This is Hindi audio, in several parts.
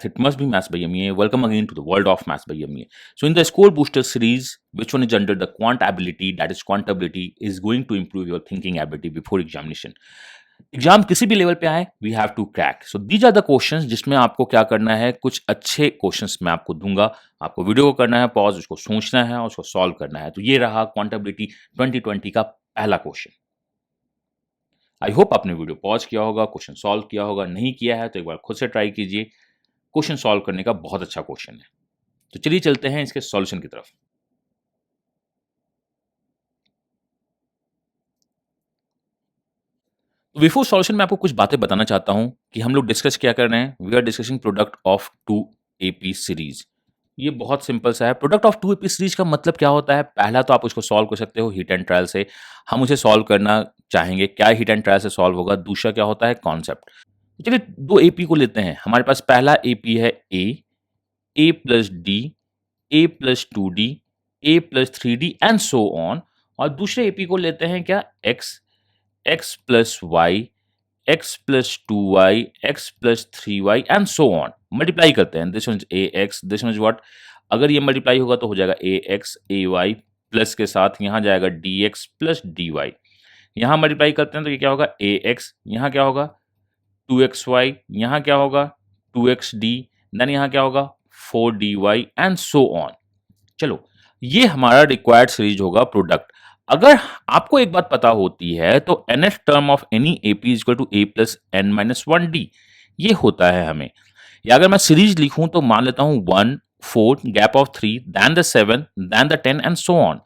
It must be Maths by MEA. Welcome again to the world of Maths by MEA. So in the Score Booster series, which one is under the quant ability, that is quantability, is going to improve your thinking ability before examination. Exam किसी भी लेवल पे आए, we have to crack. So these are the questions जिसमें आपको क्या करना है, कुछ अच्छे क्वेश्चंस मैं आपको दूंगा. आपको वीडियो को करना है पॉज, उसको सोचना है और उसको सॉल्व करना है. तो ये रहा क्वांटिबिलिटी 2020 का पहला क्वेश्चन. आई होप आपने वीडियो पॉज किया होगा, क्वेश्चन सॉल्व किया होगा. नहीं किया है तो एक बार खुद से ट्राई कीजिए. क्वेश्चन सॉल्व करने का बहुत अच्छा क्वेश्चन है. तो चलिए चलते हैं इसके सॉल्यूशन की तरफ. बिफोर सॉल्यूशन मैं आपको कुछ बातें बताना चाहता हूं कि हम लोग डिस्कस क्या कर रहे हैं. We are discussing product of two AP series. ये बहुत सिंपल सा है. Product of two AP series का मतलब क्या होता है? पहला तो आप उसको सॉल्व कर सकते हो हिट एंड ट्रायल से. हम उसे सॉल्व करना चाहेंगे. क्या हिट एंड ट्रायल से सॉल्व होगा? दूसरा क्या होता है? कॉन्सेप्ट. चलिए दो एपी को लेते हैं. हमारे पास पहला एपी है A plus D, A plus two D, A plus three D and so on. और दूसरे एपी को लेते हैं क्या? X, X plus Y, X plus two Y, X plus three Y and so on. Multiply करते हैं. This one is A X, this one is what? अगर ये मल्टीप्लाई होगा तो हो जाएगा A X A Y plus के साथ यहाँ जाएगा D X plus D Y. यहाँ मल्टीप्लाई करते हैं तो ये क्या होगा? A X. यहाँ क्या होगा? Two X Y. यहाँ क्या होगा? Two x D. देन यहाँ क्या होगा? Four D Y and so on. चलो ये हमारा रिक्वायर्ड सीरीज होगा प्रोडक्ट. अगर आपको एक बात पता होती है तो nth term of any AP is equal to A plus N minus one D. ये होता है हमें. या अगर मैं सीरीज लिखूं तो मान लेता हूं 1 4 gap of 3 then the 7 then the 10 and so on.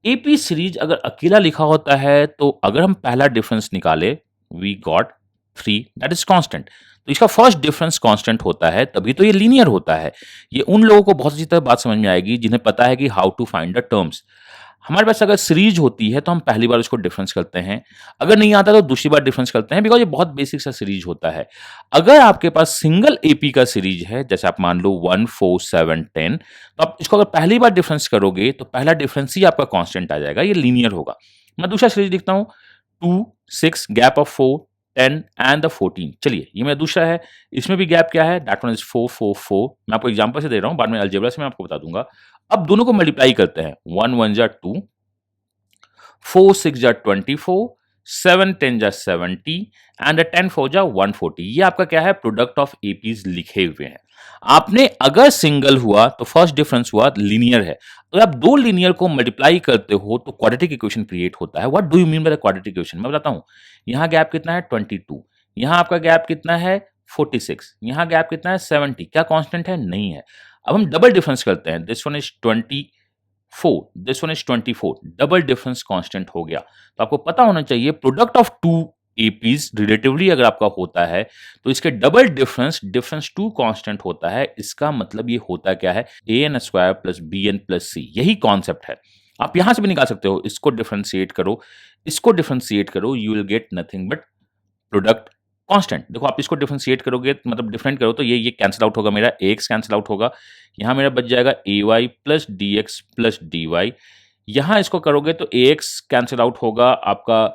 AP series अगर अकेला लिखा होता है तो अगर हम पहला डिफरेंस निकाले, we got 3 that is constant. तो इसका फर्स्ट डिफरेंस कांस्टेंट होता है, तभी तो ये लीनियर होता है. ये उन लोगों को बहुत अच्छी तरह बात समझ में आएगी जिन्हें पता है कि how to find the terms. हमारे पास अगर सीरीज होती है तो हम पहली बार उसको डिफरेंस करते हैं. अगर नहीं आता तो दूसरी बार डिफरेंस करते हैं, बिकॉज ये बहुत बेसिक सा सीरीज होता है. अगर आपके पास सिंगल एपी का सीरीज है, जैसे आप मान लो 1 4 7 10, तो आप इसको अगर पहली बार डिफरेंस करोगे तो पहला डिफरेंस ही आपका कांस्टेंट आ जाएगा. ये लीनियर होगा. मैं दूसरा सीरीज लिखता हूं 2 6 गैप ऑफ 4 10 एंड द 14. चलिए ये मेरा दूसरा है. इसमें भी गैप क्या है? That one is 4 4 4. मैं आपको एग्जांपल से दे रहा हूं, बाद में अलजेब्रा से मैं आपको बता दूंगा. अब दोनों को मल्टीप्लाई करते हैं. 1 1 जा 2, 4 6 जा 24, 7 10 जा 70 एंड 10 4 जा 140. ये आपका क्या है? प्रोडक्ट ऑफ एपीज लिखे हुए हैं. आपने अगर सिंगल हुआ तो फर्स्ट डिफरेंस हुआ लीनियर है. अगर आप दो लीनियर को मल्टीप्लाई करते हो तो क्वाड्रेटिक इक्वेशन क्रिएट होता है. What do you mean by the quadratic equation? मैं बताता हूं. यहां गैप कितना है? 22. यहां आपका गैप कितना है? 46. यहां गैप कितना है? 70. क्या कांस्टेंट है? नहीं है. अब हम डबल डिफरेंस करते हैं. This one is 24, this one is 24. Double difference constant हो गया. तो आपको पता होना चाहिए product of two APs relatively अगर आपका होता है तो इसके डबल डिफरेंस टू कांस्टेंट होता है. इसका मतलब ये होता क्या है? A N square plus B N plus C. यही कॉन्सेप्ट है. आप यहां से भी निकाल सकते हो. इसको डिफरेंशिएट करो, इसको डिफरेंशिएट करो, you will get nothing but product constant. देखो आप इसको डिफरेंशिएट करोगे मतलब डिफरेंट करो तो ये कैंसिल आउट होगा. मेरा एक्स कैंसिल आउट होगा. यहां मेरा बच जाएगा A Y plus D X plus D Y. यहां इसको करोगे तो ए एक्स कैंसिल आउट होगा आपका,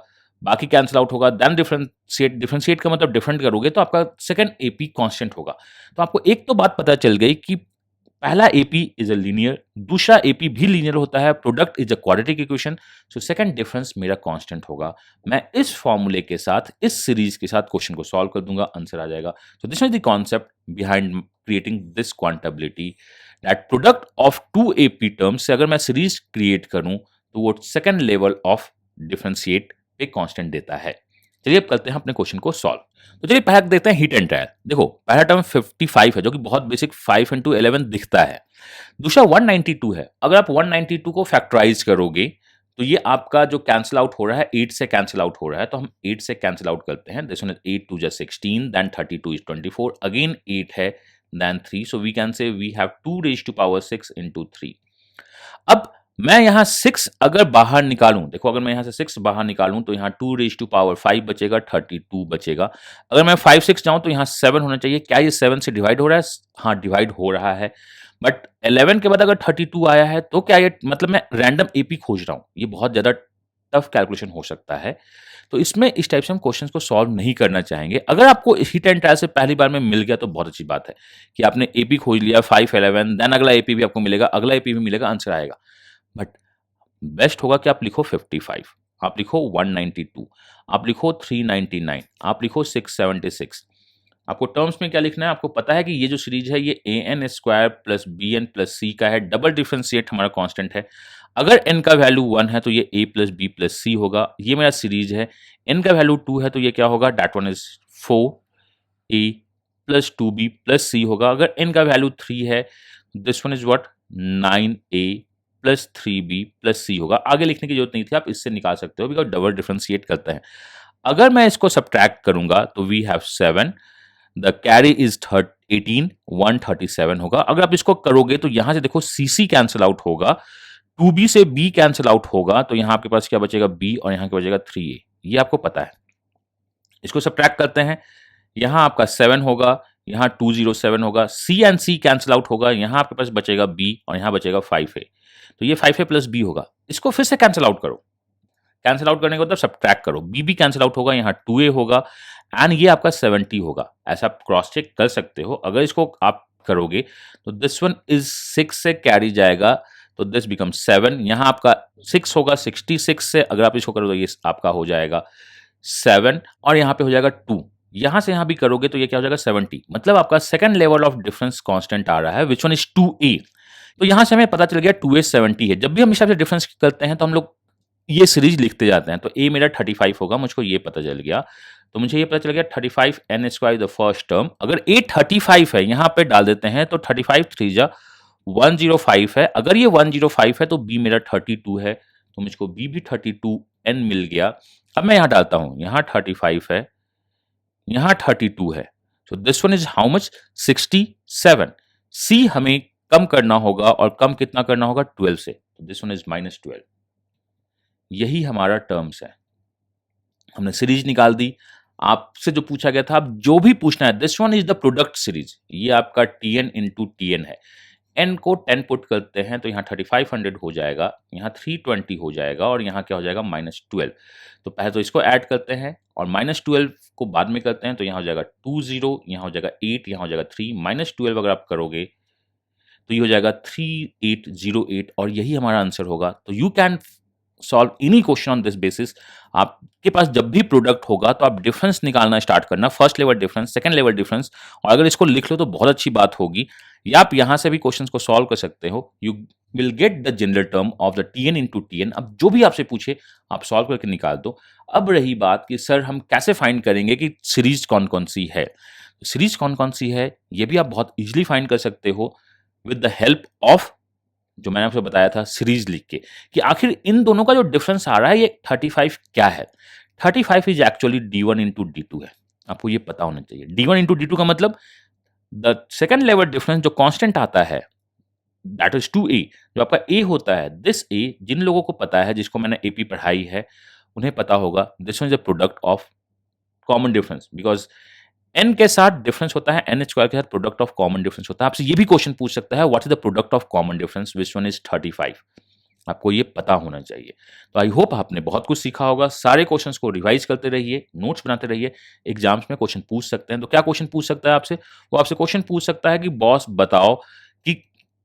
बाकी कैंसिल आउट होगा. देन डिफरेंशिएट का मतलब डिफरेंट करोगे तो आपका सेकंड एपी कांस्टेंट होगा. तो आपको एक तो बात पता चल गई कि पहला एपी इज अ लीनियर, दूसरा एपी भी लीनियर होता है. Product is a quadratic equation. So second difference मेरा कांस्टेंट होगा. मैं इस फॉर्मूले के साथ, इस सीरीज के साथ क्वेश्चन को सॉल्व कर दूंगा, आंसर आ जाएगा. So this is the concept behind creating this quantibility, that product of two AP terms से अगर मैं सीरीज क्रिएट करूं तो वो सेकंड लेवल ऑफ डिफरेंशिएट पे कांस्टेंट देता है. चलिए अब करते हैं अपने क्वेश्चन को सॉल्व. तो चलिए पहले देखते हैं हिट एंड ट्रायल. देखो पहला टर्म 55 है जो कि बहुत बेसिक 5 इंटू 11 दिखता है. दूसरा 192 है. अगर आप 192 को फैक्टराइज करोगे तो ये आपका जो कैंसिल आउट हो रहा है 8 से कैंसिल आउट हो रहा है. तो हम 8 से कैंसिल आउट करते हैं. दिस वन इज 8 2 जा 16 देन 32 इज 24 अगेन 8 है then 3. So we can say we have 2 raise to power 6 into 3. अब मैं यहां 6 अगर बाहर निकालूं, देखो अगर मैं यहां से 6 बाहर निकालूं तो यहां 2 रेज टू पावर 5 बचेगा, 32 बचेगा. अगर मैं 5 6 जाऊं तो यहां 7 होना चाहिए. क्या ये 7 से डिवाइड हो रहा है? हाँ डिवाइड हो रहा है. बट 11 के बाद अगर 32 आया है तो क्या ये मतलब मैं रैंडम एपी खोज रहा हूं? ये बहुत ज्यादा टफ कैलकुलेशन हो सकता है. तो इसमें इस टाइप से हम क्वेश्चंस को सॉल्व नहीं करना चाहेंगे। अगर आपको हिट एंड ट्रायल से पहली बार में मिल गया तो बहुत अच्छी बात है कि आपने एपी खोज लिया 511, देन अगला एपी भी आपको मिलेगा, अगला एपी भी मिलेगा, आंसर आएगा। बट बेस्ट होगा कि आप लिखो 55, आप लिखो 192, आप लिखो 399, आप लिखो 676। आपको टर्म्स में क्या लिखना है, आपको पता है कि ये जो सीरीज है ये an square plus bn plus c का है, डबल डिफरेंशिएट हमारा कांस्टेंट है। अगर n का वैल्यू 1 है तो ये a प्लस बी प्लस सी होगा, ये मेरा सीरीज है। n का वैल्यू 2 है तो ये क्या होगा, that one is 4a plus 2b plus c होगा। अगर n का वैल्यू 3 है, this one is what, 9a plus 3b plus c होगा। आगे लिखने की जरूरत नहीं थी, आप इससे निकाल सकते हो बिकॉज डबल डिफरेंशिएट करते हैं। अगर मैं इसको सब्ट्रैक्ट करूंगा तो we have 7, the carry is 18, 137 होगा। अगर आप इसको करोगे तो यहां से देखो cc कैंसिल आउट होगा, 2b से b कैंसिल आउट होगा, तो यहां आपके पास क्या बचेगा, b, और यहां क्या बचेगा 3a। ये आपको पता है। इसको सब्ट्रैक्ट करते हैं, यहां आपका 7 होगा, यहां 207 होगा, c and c cancel out होगा, यहां आपके पास बचेगा b और यहां बचेगा 5a, तो ये 5a प्लस b होगा। इसको फिर से कैंसिल आउट करो, कैंसिल आउट करने के बाद सब्ट्रैक्ट करो, b भी कैंसिल आउट होगा, यहाँ 2a होगा एंड ये आपका 70 होगा। ऐसा आप क्रॉस चेक कर सकते हो। अगर इसको आप करोगे तो दिस वन इज 6 से कैरी जाएगा, तो दिस बिकम 7, यहाँ आपका 6 होगा 66 से, अगर आप इसको करोगे तो ये आपका हो जाएगा 7 और यहाँ पे हो जाएगा 2। यहां से यहां भी करोगे तो ये क्या हो जाएगा 70, मतलब आपका second level of difference constant आ रहा है, विच वन इज 2a। तो यहां से हमें पता चल गया 2a 70 है। जब भी हम इस हिसाब से डिफरेंस करते हैं तो हम लोग ये सीरीज लिखते जाते हैं। तो a मेरा 35 होगा, मुझको ये पता चल गया। तो मुझे ये पता चल गया 35 n square the first term. अगर a 35 है, यहां पे डाल देते हैं तो 35 3 जा 105 है। अगर ये 105 है तो b मेरा 32 है, तो मुझको b भी 32 n मिल गया। अब मैं यहां डालता हूं, यहां 35 है, यहां 32 है, तो this one is how much, 67। c हमें कम करना होगा, और कम कितना करना होगा, 12 से, तो दिस वन इज -12। यही हमारा टर्म्स है। हमने सीरीज निकाल दी। आपसे जो पूछा गया था, आप जो भी पूछना है, this one is the product series. ये आपका tn इंटू tn है। n को 10 पुट करते हैं तो यहाँ 3500 हो जाएगा, यहाँ 320 हो जाएगा, और यहाँ क्या हो जाएगा, -12। तो पहले तो इसको ऐड करते हैं और -12 को बाद में करते हैं, तो यहाँ हो जाएगा 20, यहाँ हो जाएगा 8, यहाँ हो जाएगा 3, -12 अगर आप करोगे तो ये हो जाएगा 3808, और यही हमारा आंसर होगा। तो you can solve any question on this basis. आपके पास जब भी प्रोडक्ट होगा तो आप डिफरेंस निकालना स्टार्ट करना, first level difference, second level difference, और अगर इसको लिख लो तो बहुत अच्छी बात होगी। या आप यहां से भी क्वेश्चंस को सॉल्व कर सकते हो। You will get the general term of the tn into tn। अब जो भी आपसे पूछे आप सॉल्व करके निकाल दो। अब रही बात कि सर हम कैसे फाइंड करेंगे कि सीरीज कौन कौन सी है। सीरीज कौन कौन सी है ये भी आप बहुत इजीली फाइंड कर सकते हो विद द हेल्प ऑफ जो मैंने आपको बताया था सीरीज लिख के, कि आखिर इन दोनों का जो डिफरेंस आ रहा है ये 35 क्या है। 35 is actually d1 into d2 है। आपको ये पता होना चाहिए। d1 इंटू d2 का मतलब द सेकंड लेवल डिफरेंस जो कांस्टेंट आता है, दैट इज 2a। जो आपका a होता है, दिस a जिन लोगों को पता है, जिसको मैंने AP पढ़ाई है, उन्हें पता होगा this one is the product of common difference, because n के साथ डिफरेंस होता है, n स्क्वायर के साथ प्रोडक्ट ऑफ कॉमन डिफरेंस होता है। आपसे ये भी क्वेश्चन पूछ सकता है, what is the product of common difference, which one is 35। आपको ये पता होना चाहिए। तो आई होप आपने बहुत कुछ सीखा होगा। सारे क्वेश्चंस को रिवाइज करते रहिए, नोट्स बनाते रहिए। एग्जाम्स में क्वेश्चन पूछ सकते हैं, तो क्या क्वेश्चन पूछ सकता है आपसे, वो आपसे क्वेश्चन पूछ सकता है कि बॉस बताओ कि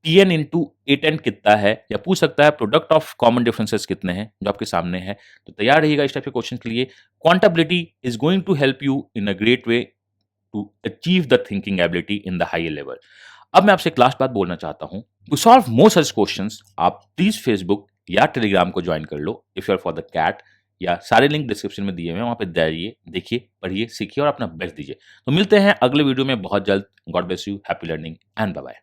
tn इंटू a10 कितना है, या पूछ सकता है प्रोडक्ट ऑफ कॉमन डिफरेंसेस कितने हैं, जो आपके सामने है। तो तैयार रहिएगा इस टाइप के क्वेश्चन के लिए। Quantability is going to help you in a great way to achieve the thinking ability in the higher level। अब मैं आपसे एक लास्ट बात बोलना चाहता हूं, to solve more such questions आप प्लीज फेसबुक या टेलीग्राम को ज्वाइन कर लो, if you are for the CAT, या सारे लिंक डिस्क्रिप्शन में दिए हुए हैं, वहां पे जाइए, देखिए, पढ़िए, सीखिए और अपना बेस्ट दीजिए। तो मिलते हैं अगले वीडियो में बहुत जल्द। God bless you, happy learning and bye bye.